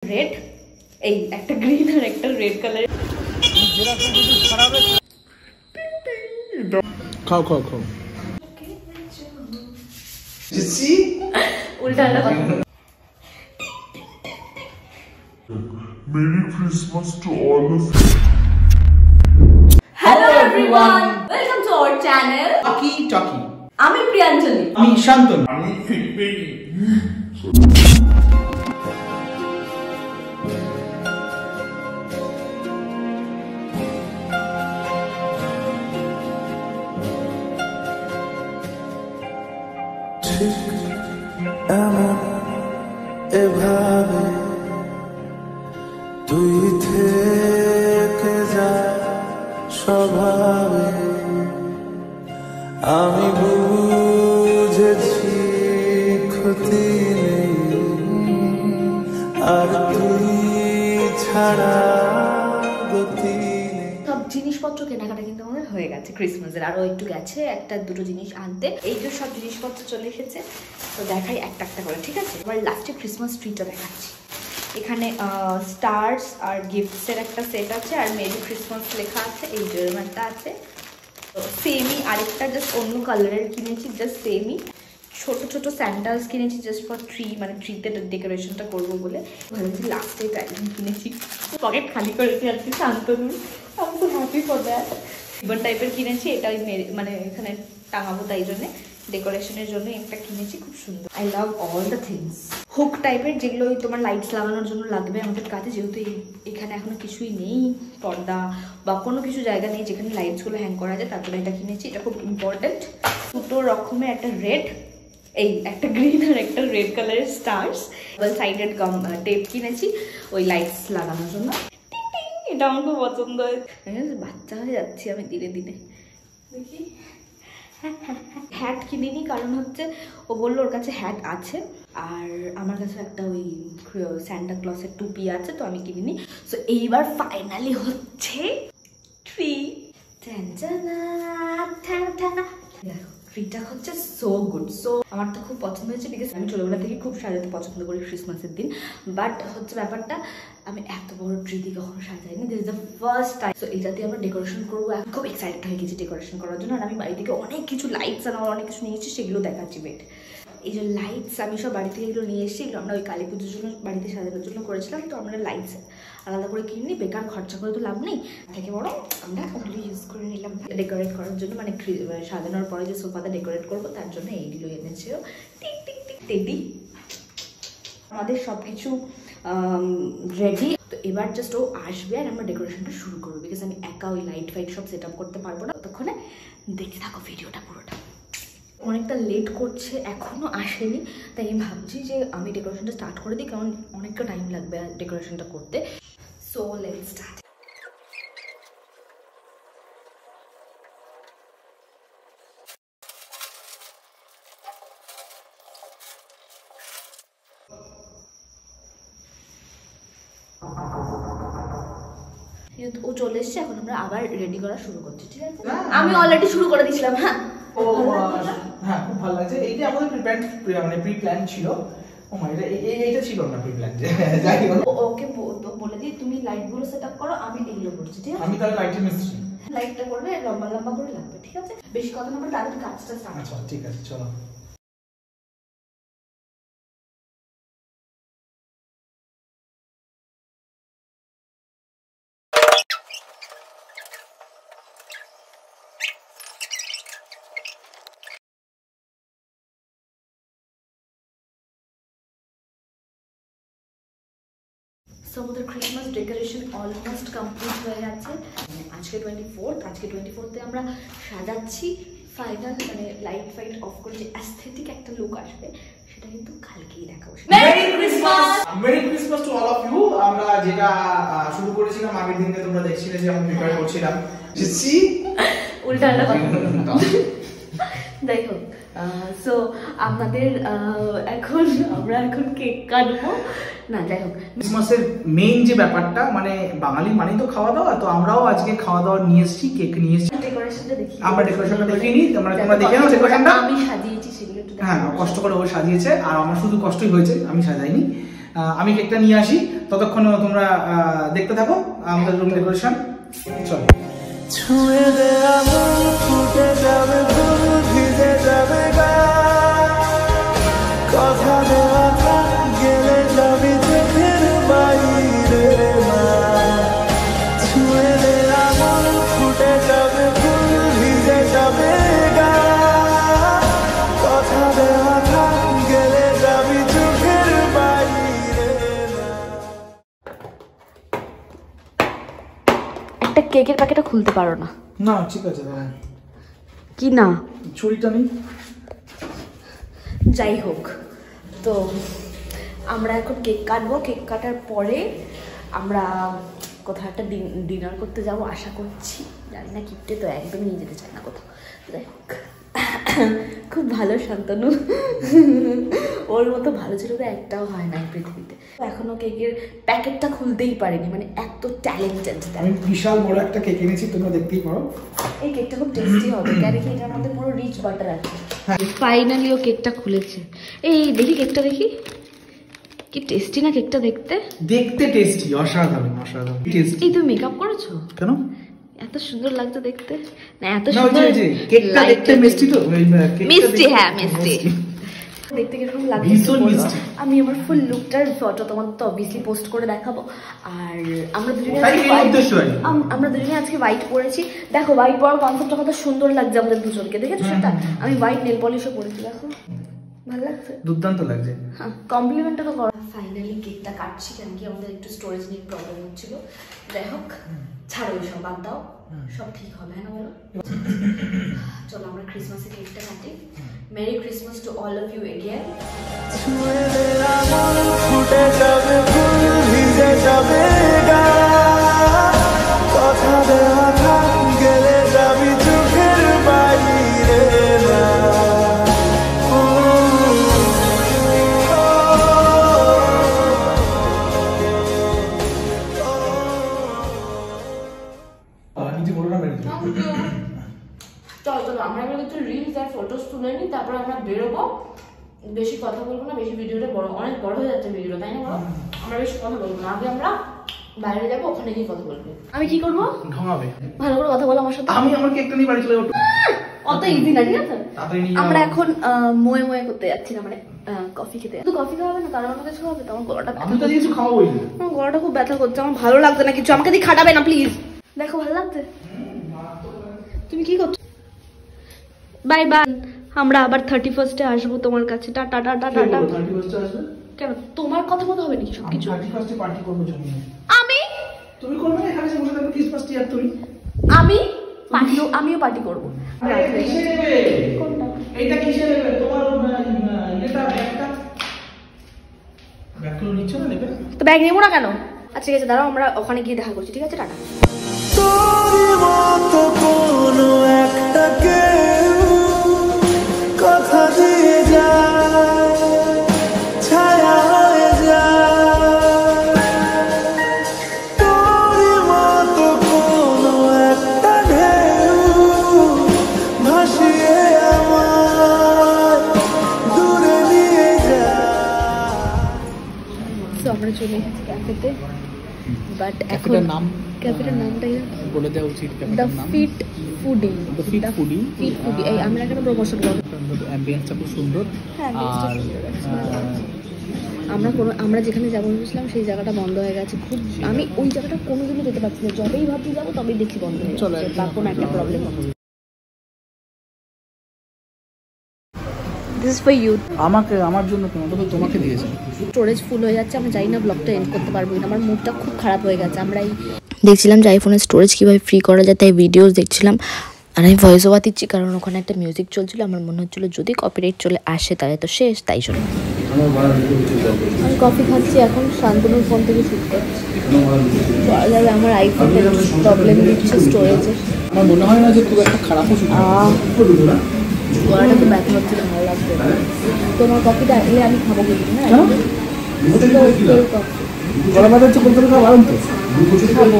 Red, এই একটা green আর একটা রেড কালার। খাও খাও খাও। উল্টা Merry Christmas to all of you. Hello everyone, welcome to our channel Talkie Talkie. আমি প্রিয়াঞ্জলি। আমি শান্তনু। আমি ফিরবে। এভাবে তুই থেকে যা স্বভাবে আমি বুঝেছি ক্ষতি নেই আর তুই ছাড়া গতি নেই। সব জিনিসপত্র কেনাকাটা কিন্তু আমাদের হয়ে গেছে ক্রিসমাসের, আরো একটু গেছে একটা দুটো জিনিস আনতে। এই যে সব জিনিসপত্র চলে এসেছে, তো দেখাই একটা একটা করে, ঠিক আছে? এবার লাস্টে ক্রিসমাস ট্রিটা দেখাচ্ছি। এখানে স্টার্স আর গিফটসের একটা সেট আছে, আর মেরি ক্রিসমাস লেখা আছে, এই জেরমানটা আছে। তো সেমই আরেকটা জাস্ট অন্য কালারের কিনেছি, জাস্ট সেমই। ছোট ছোট স্যান্ডালস কিনেছি জাস্ট ফর ট্রি, মানে ট্রিতে ডেকোরেশনটা করবো বলে। ভাবছি লাস্টে এটা একদম কিনেছি, পকেট খালি করেছি আর কি। শান্তনুর, আমি তো হ্যাপি ফর দ্যাট। রিবন টাইপের কিনেছি, এটা মানে এখানে টাঙাবো, তাই জন্যে ডেকোরেশনের জন্য একটা কিনেছি, খুব সুন্দর। I love all the things. Hook টাইপের যেগুলো তোমার লাইটস লাগানোর জন্য লাগবে আমাদের কাছে, যেহেতু এখানে এখনো কিছুই নেই, পর্দা বা কোনো কিছু জায়গা নেই যেখানে লাইটসগুলো হ্যাং করা যায়, তার জন্য এটা কিনেছি। এটা খুব ইম্পর্টেন্ট। দুটো রকমের, একটা রেড, এই একটা গ্রিন আর একটা রেড কালারের স্টার্স, সাইডেড গাম টেপ কিনেছি ওই লাইটস লাগানোর জন্য। এটা আমার খুব পছন্দ হয়। বাচ্চা হয়ে যাচ্ছি আমি দিনে দিনে। দেখি, হ্যাট কিনিনি, কারণ হচ্ছে ও বললো ওর কাছে হ্যাট আছে, আর আমার কাছে একটা ওই স্যান্টা ক্লসের টুপি আছে, তো আমি কিনিনি। সো এইবার ফাইনালি হচ্ছে ট্রি। দেখো ট্রিটা হচ্ছে সো গুড। সো আমার তো খুব পছন্দ হয়েছে, বিকজ আমি ছোটবেলা থেকে খুব সাজাতে পছন্দ করি ক্রিসমাসের দিন। বাট হচ্ছে ব্যাপারটা, আমি এত বড় ট্রি দিয়ে কখনো সাজাইনি, this is the first time. So এটাতে আমরা ডেকোরেশন করবো, আমি খুব এক্সাইটেড হয়ে গেছি ডেকোরেশন করার জন্য। আর আমি বাড়ি থেকে অনেক কিছু লাইটস আর অনেক কিছু নিয়েছি, সেগুলো দেখাচ্ছি। বেট, এই যে লাইটস আমি সব বাড়ি থেকে এগুলো নিয়ে এসেছি, এগুলো আমরা ওই কালী পুজোর জন্য বাড়িতে সাজানোর জন্য করেছিলাম। তো আমরা লাইটস আলাদা করে কিনি, বেকার খরচা করে তো লাভ নেই, থেকে বড় আমরা ওগুলো ইউজ করে নিলাম ডেকোরেট করার জন্য, মানে সাজানোর পরে যে সোফাতে ডেকোরেট করবো তার জন্য এইগুলো এনেছেও। টিক টিক টিক টেডি, আমাদের সব কিছু রেডি। তো এবার জাস্ট ও আসবে আর আমরা ডেকোরেশনটা শুরু করবো, বিকজ আমি একা ওই লাইট ফাইট সব সেট আপ করতে পারবো না। ততক্ষণে দেখতে থাকো ভিডিওটা পুরোটা। অনেকটা লেট করছে, এখনো আসেনি, তাই আমি ভাবছি যে আমি ডেকোরেশনটা স্টার্ট করে দিই, কারণ অনেকটা টাইম লাগবে ডেকোরেশনটা করতে। So let's start. ও চলে এসছে, এখন আমরা আবার রেডি করা শুরু করছি, ঠিক আছে? আমি অলরেডি শুরু করে দিয়েছিলাম। হ্যাঁ, ও হ্যাঁ, খুব ভালো লাগছে। এইটা আমাদের প্রি প্ল্যান ছিল। ও মাই, এইটা ছিল না প্রি প্ল্যান। যাই হোক, ওকে বলে দিই তুমি লাইটগুলো সেট আপ করো, আমি এগুলো করছি, ঠিক আছে? আমি তাহলে লাইটের মিস্ত্রি। লাইটটা করবে লম্বা লম্বা করে লাগবে, ঠিক আছে? বেশি কথা না বলে তাদের কাজটা স্টার্ট। আচ্ছা ঠিক আছে, চলো। সো আমাদের ক্রিসমাস ডেকোরেশন অলমোস্ট কমপ্লিট হয়ে গেছে। আজকে 24th, আজকে 24th আমরা সাজাচ্ছি ফাইনাল, মানে লাইট ফাইট অফ করে যে অ্যাস্থেটিক একটা লুক আসবে, সেটা কিন্তু কালকেই দেখাবো। Merry Christmas! Merry Christmas to all of you. আমরা যেটা শুরু করেছিলাম আগের দিনকে, তোমরা দেখছিলে যে আমরা প্রিপেয়ার করছিলাম, জিতছি উল্টা যাই হোক। সো আমাদের আমরা এখন কেক কাটবো না, যাই হোক। ক্রিসমাসের মেইন যে ব্যাপারটা, মানে বাঙালি মানেই তো খাওয়া দাওয়া, তো আমরাও আজকে খাওয়া দাওয়া নিয়ে এসেছি, কেক নিয়ে এসেছি। ডেকোরেশনটা দেখি, আমরা ডেকোরেশনটা দেখিনি, তোমরা দেখে নাও ডেকোরেশনটা। আমি সাজিয়েছি সেগুলো একটু। হ্যাঁ, কষ্ট করে ও সাজিয়েছে, আর আমার শুধু কষ্টই হয়েছে, আমি সাজাইনি। আমি কেকটা নিয়ে আসি, ততক্ষণ তোমরা দেখতে থাকো আমাদের রুম ডেকোরেশন। চলো। ছুঁয়ে দে আমার ফুটে যাবে ফুল ভিজে যাবে গা, কথা দেওয়া থাক গেলে যাবি চোখের বাইরে মা। ছুঁয়ে দে আমার ফুটে যাবে ফুল ভিজে যাবে গা, কথা দেওয়া থাক গেলে যাবি চোখের বাইরে মা। একটা কেকের প্যাকেটটা খুলতে পারো না? না ঠিক আছে, কি না, ছুরিটা নেই। যাই হোক, তো আমরা এখন কেক কাটবো। কেক কাটার পরে আমরা কোথাও একটা ডিনার করতে যাব আশা করছি। জানি না, কিপটে তো একদমই নিয়ে যেতে চায় না কোথাও। যাই হোক, খুব ভালো শান্তনু, ওর মতো ভালো ছিল তো একটাও হয় না পৃথিবীতে। এখনো কেকের প্যাকেটটা খুলতেই পারিনি, মানে এত ট্যালেন্টেড। আমি বিশাল বড় একটা কেক এনেছি, তোমরা দেখতেই পারো। এই কেকটা খুব টেস্টি হবে, কেন কি এটার মধ্যে পুরো রিচ বাটার আছে। ফাইনালি ও কেকটা খুলেছে। এই দেখি কেকটা, দেখি কি টেস্টি না কেকটা দেখতে। দেখতে টেস্টি, অসাধারণ অসাধারণ টেস্টি। এই তুমি মেকআপ করেছো কেন? এত সুন্দর লাগছে দেখতে। না এত না, সুন্দর কেকটা দেখতে মিষ্টি তো, মিষ্টি, হ্যাঁ মিষ্টি। দেখতে কিরকম লাগছে ভীষণ মিষ্টি। আমি আমার ফুল লুকটার ফটো তোমাদের তো অবভিয়াসলি পোস্ট করে দেখাবো। আর আমরা দুজনে আজকে হোয়াইট পরেছি। দেখো হোয়াইট পরার কনসেপ্টটা কত সুন্দর লাগছে আমাদের দুজনকে, দেখেছো সেটা? আমি হোয়াইট নেল পলিশও পরেছি, দেখো ভালো লাগছে, দুর্দান্ত লাগছে। হ্যাঁ, কমপ্লিমেন্টটা তো করো। ফাইনালি কেকটা কাটছি, কারণ কি আমাদের একটু স্টোরেজ নিয়ে প্রবলেম হচ্ছিল। যাই হোক, ছাড়ো এইসব, বাদ দাও, সব ঠিক হবে, হ্যাঁ না বলো? চলো আমরা ক্রিসমাসে কেকটা কাটি। Merry Christmas to all of you again. ছুঁয়ে দে আমার ফুটে যাবে ফুল ভিজে যাবে গা, কথা দেওয়া থাক গেলে যাবি চোখের বাইরে না। নিজে বলো না মেরে দিও। চলো চলো আমরা এবার একটু রিলস আর ফটোস তুলে নিই, তারপর আমরা বেরোবো। বেশি কথা বলবো না, বেশি ভিডিওটা অনেক বড় হয়ে যাচ্ছে ভিডিওটা, তাই না বলো? আমরা বেশি কথা বলবো না, আগে আমরা বাইরে যাবো, ওখানে গিয়ে কথা বলবো। আমি কি করবো? ঘুমাবে। ভালো করে কথা বলো আমার সাথে। আমি আমার কেকটা নিয়ে বাড়ি চলে যাবো। অত ইজি না, ঠিক আছে? আমরা এখন মোয়ে মোয়ে করতে যাচ্ছি না, মানে কফি খেতে। তো কফি খাওয়াবে না, তার অন্য কিছু হবে? তোমার গলাটা, আমি তো কিছু খাওয়াবোই না। আমার গলাটা খুব ব্যথা করছে, আমার ভালো লাগছে না কিছু। আমাকে দিয়ে খাটাবে না প্লিজ। দেখো ভালো লাগছে? তুমি কি করছো? বাই বাই, আমরা আবার 31-এ আসবো তোমার কাছে। Tata tata tata. 31 আসবে কেন, তোমার কথা বলতে হবে নাকি সবকিছু? 31 পার্টি করব জমি। আমি? তুমি করবে না? এখানে বসে থাকবে ক্রিসমাস ট্রি আর তুমি? আমিও পার্টি করব। কিসে নেবে? কোনটা? এইটা কিসে নেবে? তোমার এটা ব্যাগগুলো নিচ্ছ না, নেবে? তো ব্যাগ নেবো না কেন? আচ্ছা ঠিক আছে, দাঁড়াও, আমরা ওখানে গিয়ে দেখা করছি, ঠিক আছে? টাটা। তোর মতো কোনো একটা কেউ কথা দিয়ে যায়, ছায়া হয়ে যায়। তোর মতো কোনো একটা ঢেউ ভাসিয়ে আমায় দূরে নিয়ে যায়। তো আমরা চলে এসেছি ক্যাফেতে, বাট এখন ক্যাফেটার নামটা বলে দেওয়া উচিত। The fit foodie. The fit foodie. Fit foodie, এই আমরা কেন প্রমোশন করবো? অ্যাম্বিয়েন্সটা খুব সুন্দর। হ্যাঁ, আর আমরা যেখানে যাবো ভেবেছিলাম সেই জায়গাটা বন্ধ হয়ে গেছে। খুব আমি ওই জায়গাটা কোনোদিনও যেতে পারছি না, যবেই ভাবছি যাবো তবেই দেখছি বন্ধ হয়ে চলো, যাচ্ছে, বা কোনো একটা প্রবলেম হবে। This for you. আমার জন্য কেন, তো তোমাকে দিয়েছে। স্টোরেজ ফুল হয়ে যাচ্ছে, আমি জানি না ব্লগটা এন্ড করতে পারবো কিনা। আমার মুডটা খুব খারাপ হয়ে গেছে। আমরা দেখছিলাম যে আইফোনের স্টোরেজ কীভাবে ফ্রি করা যায়, তাই ভিডিওস দেখছিলাম। আর আমি ভয়েস ওভার দিচ্ছি কারণ ওখানে একটা মিউজিক চলছিল। আমার মনে হচ্ছিলো যদি কপিরাইট চলে আসে তাহলে তো শেষ, তাই জন্য আমি কফি খাচ্ছি। এখন শান্তনুর ফোন থেকে শুট করছি। বলা যাবে আমার আইফোনের প্রবলেম দিচ্ছে স্টোরেজে। আমার মনে হয় না যে খুব একটা খারাপ ওষুধ। গলাটা তো ব্যথা হচ্ছে, ভালো লাগছে। তোমার কফিটা এলে আমি খাবো কিন্তু, না গলা ব্যথা হচ্ছে বলতে পারো, বারণ তো খাবো।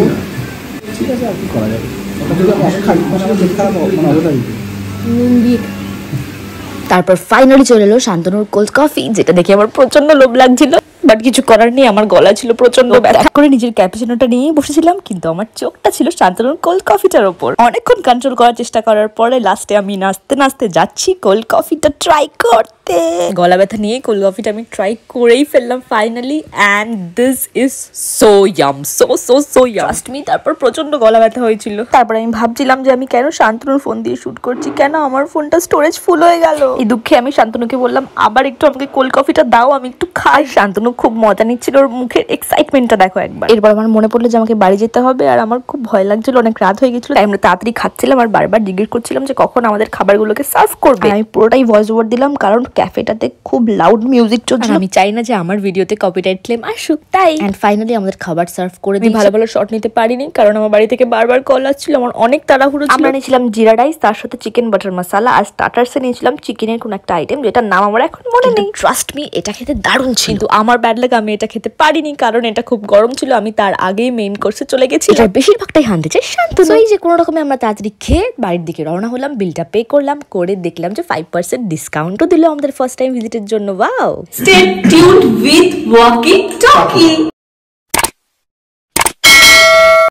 ঠিক আছে, আর কি করা যাবে? তারপর ফাইনালি চলে এলো শান্তনুর কোল্ড কফি, যেটা দেখে আমার প্রচন্ড লোভ লাগছিল। বাট কিছু করার নেই, আমার গলা ছিল প্রচন্ড ব্যথা করে নিজের ক্যাপুচিনোটা নিয়েই বসেছিলাম, কিন্তু আমার চোখটা ছিল শান্তনুর কোল্ড কফিটার ওপর। অনেকক্ষণ কন্ট্রোল করার চেষ্টা করার পরে লাস্টে আমি নাচতে নাচতে যাচ্ছি কোল্ড কফিটা ট্রাই করতে। গলা ব্যথা নিয়ে কোল্ড কফিটা আমি ট্রাই করেই ফেললাম finally, and this is so yum, so so so yum. Trust me, তারপর প্রচন্ড গলা ব্যথা হয়েছিল। তারপর আমি ভাবছিলাম যে আমি কেন শান্তনুর ফোন দিয়ে শুট করছি, কেন আমার ফোনটা স্টোরেজ ফুল হয়ে গেল। এই দুঃখে আমি শান্তনুকে বললাম আবার একটু আমাকে কোল্ড কফিটা দাও, আমি একটু খাই। শান্তনু খুব মজা নিচ্ছিল, ওর মুখের এক্সাইটমেন্টটা দেখো একবার। এরপর আমার মনে পড়লো যে আমাকে বাড়ি যেতে হবে, আর আমার খুব ভয় লাগছিল, অনেক রাত হয়ে গেছিল, তাই আমরা তাড়াতাড়ি খাচ্ছিলাম আর বারবার জিজ্ঞেস করছিলাম যে কখন আমাদের খাবারগুলোকে সার্ভ করবে। আমি পুরোটাই ভয়েস ওভার দিলাম কারণ ক্যাফেটাতে খুব লাউড মিউজিক চলছিল, আমি চাই না যে আমার ভিডিওতে কপিরাইট ক্লেম আসুক, তাই। এন্ড ফাইনালি আমাদের খাবার সার্ভ করে দিই। ভালো ভালো শট নিতে পারিনি কারণ আমার বাড়ি থেকে বারবার কল আসছিল, আমার অনেক তাড়াহুড়ো ছিল। আমরা নিয়েছিলাম জিরা রাইস, তার সাথে চিকেন বাটার মশলা, আর স্টার্টার্সে নিয়েছিলাম চিকেনের কোন একটা আইটেম যেটার নাম আমার এখন মনে নেই। ট্রাস্ট মি, এটা খেতে দারুণ ছিল, কিন্তু আমার ব্যাড লাগ, আমি এটা খেতে পারিনি কারণ এটা খুব গরম ছিল। আমি তার আগেই মেইন কোর্সে চলে গেছি, এটা বেশিরভাগটাই হানতে চাই শান্তনু। এই যে কোনো রকমে আমরা তাড়াতাড়ি খেয়ে বাড়ির দিকে রওনা হলাম, বিলটা পে করলাম, করে দেখলাম যে 5% ডিসকাউন্টও দিল আমাদের ফার্স্ট টাইম ভিজিটের জন্য। Wow, stay tuned with walkie talkie.